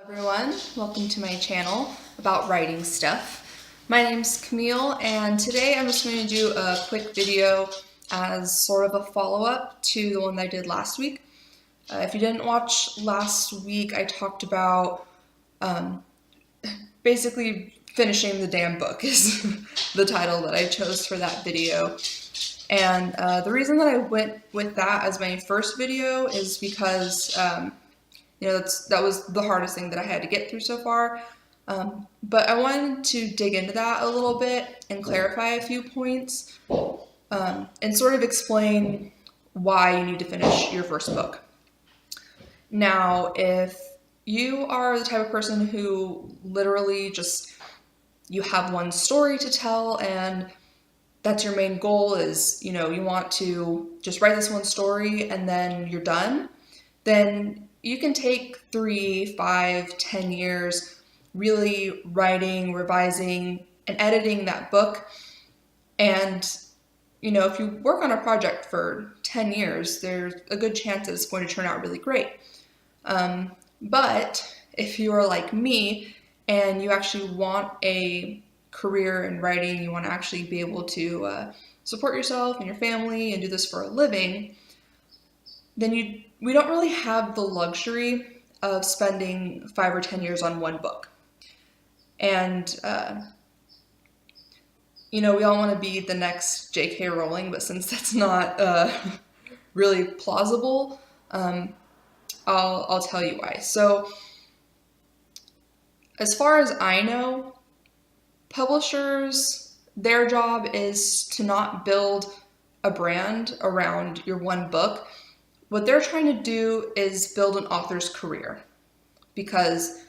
Everyone, welcome to my channel about writing stuff. My name's Camille, and today I'm just going to do a quick video as sort of a follow-up to the one that I did last week. If you didn't watch last week, I talked about basically finishing the damn book is the title that I chose for that video. And the reason that I went with that as my first video is because that was the hardest thing that I had to get through so far. But I wanted to dig into that a little bit and clarify a few points and sort of explain why you need to finish your first book. Now, if you are the type of person who literally you have one story to tell and that's your main goal is, you want to just write this one story and then you're done, then you can take 3, 5, 10 years really writing, revising, and editing that book. And, if you work on a project for 10 years, there's a good chance that it's going to turn out really great. But if you are like me and you actually want a career in writing, you want to actually be able to support yourself and your family and do this for a living, then we don't really have the luxury of spending 5 or 10 years on one book. And, we all want to be the next J.K. Rowling, but since that's not really plausible, I'll tell you why. So, as far as I know, publishers, their job is to not build a brand around your one book. What they're trying to do is build an author's career, because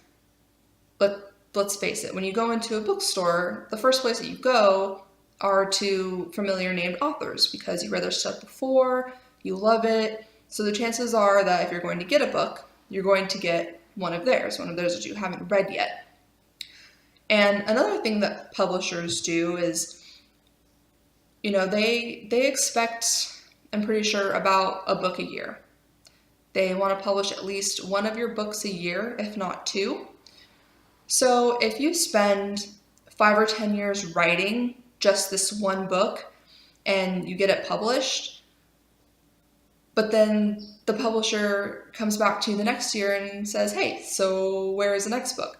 let's face it, when you go into a bookstore, the first place that you go are to familiar named authors because you read their stuff before, you love it. So the chances are that if you're going to get a book, you're going to get one of theirs that you haven't read yet. And another thing that publishers do is, they expect, I'm pretty sure, about a book a year. They want to publish at least one of your books a year, if not 2. So if you spend 5 or 10 years writing just this one book and you get it published, but then the publisher comes back to you the next year and says, hey, so where is the next book?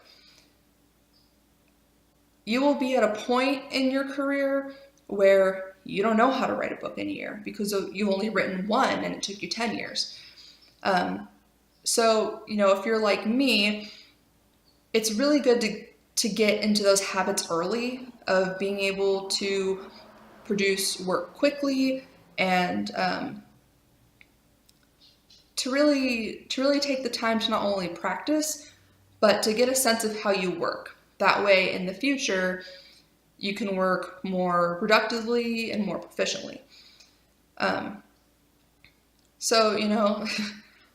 You will be at a point in your career where you don't know how to write a book in a year because you've only written one and it took you 10 years. So, if you're like me, it's really good to get into those habits early of being able to produce work quickly and to really take the time to not only practice, but to get a sense of how you work. That way, in the future, you can work more productively and more proficiently. So,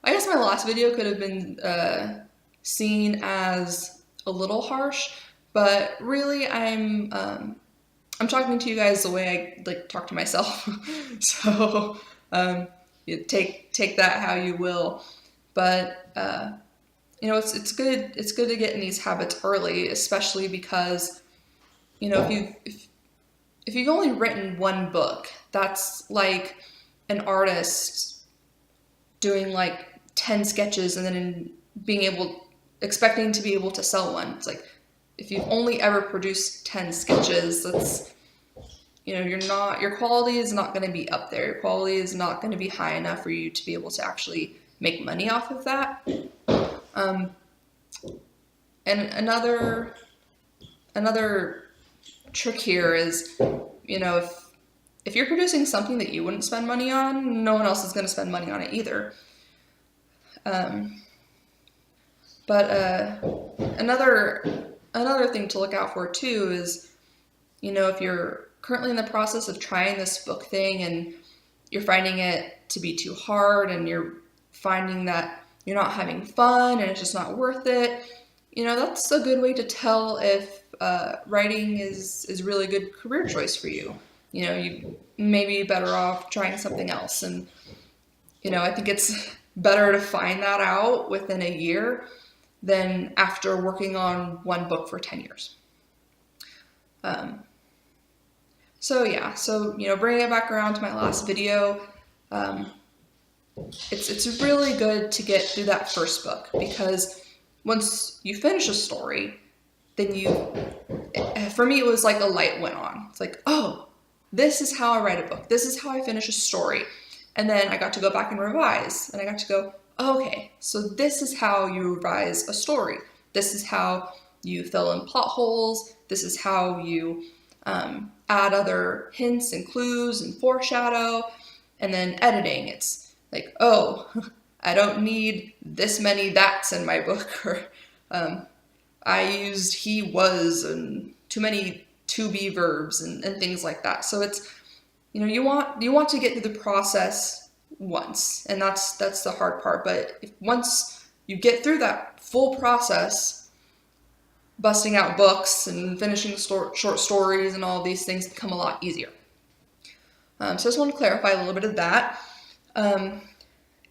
I guess my last video could have been seen as a little harsh, but really I'm talking to you guys the way I talk to myself. So you take that how you will. But it's good to get in these habits early, especially because if you've only written one book, that's like an artist doing 10 sketches and then expecting to be able to sell one. It's like, if you've only ever produced 10 sketches, that's, your quality is not going to be up there. Your quality is not going to be high enough for you to be able to actually make money off of that. And another trick here is, if you're producing something that you wouldn't spend money on, no one else is going to spend money on it either. But another thing to look out for too is, if you're currently in the process of trying this book thing and you're finding it to be too hard and you're finding that you're not having fun and it's just not worth it, that's a good way to tell if writing is a really good career choice for you. You may be better off trying something else. And, I think it's better to find that out within a year than after working on one book for 10 years. So yeah, so, bringing it back around to my last video, it's really good to get through that first book, because once you finish a story, then for me, it was like a light went on. It's like, oh, this is how I write a book. This is how I finish a story. And then I got to go back and revise, and I got to go, oh, okay, so this is how you revise a story. This is how you fill in plot holes. This is how you add other hints and clues and foreshadow. And then editing, it's like, oh, I don't need this many that's in my book, or I used he, was, and too many to be verbs and things like that. So it's, you want to get through the process once, and that's the hard part. But once you get through that full process, busting out books and finishing short stories and all these things become a lot easier. So I just want to clarify a little bit of that. And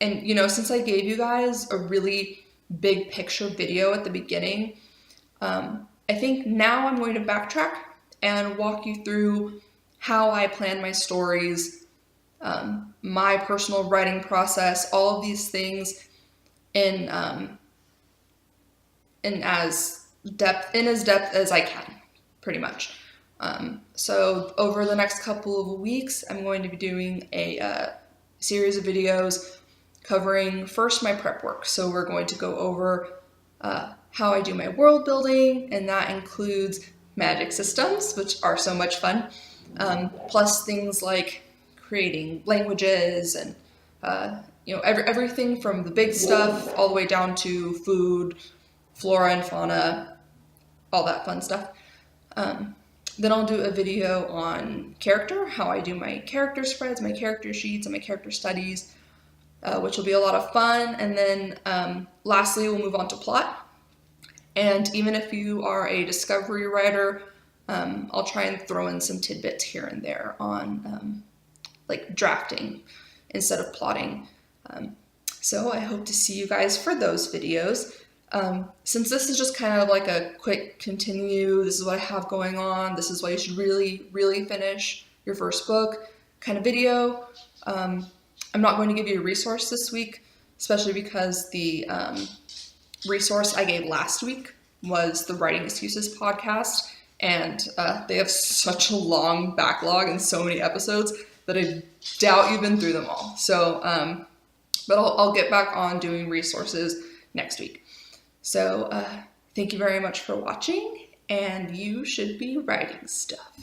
since I gave you guys a really big picture video at the beginning, I think now I'm going to backtrack and walk you through how I plan my stories, my personal writing process, all of these things in as depth as I can, pretty much. So over the next couple of weeks, I'm going to be doing a series of videos covering first my prep work. So we're going to go over how I do my world building, and that includes magic systems, which are so much fun, plus things like creating languages and everything from the big stuff all the way down to food, flora and fauna, all that fun stuff. Then I'll do a video on character, how I do my character spreads, my character sheets, and my character studies, which will be a lot of fun. And then lastly, we'll move on to plot. And even if you are a discovery writer, I'll try and throw in some tidbits here and there on like drafting instead of plotting. So I hope to see you guys for those videos. Since this is just kind of like a quick continue, this is what I have going on, this is why you should really, really finish your first book kind of video. I'm not going to give you a resource this week, especially because the resource I gave last week was the Writing Excuses podcast, and they have such a long backlog and so many episodes that I doubt you've been through them all. So, but I'll get back on doing resources next week. So thank you very much for watching, and you should be writing stuff.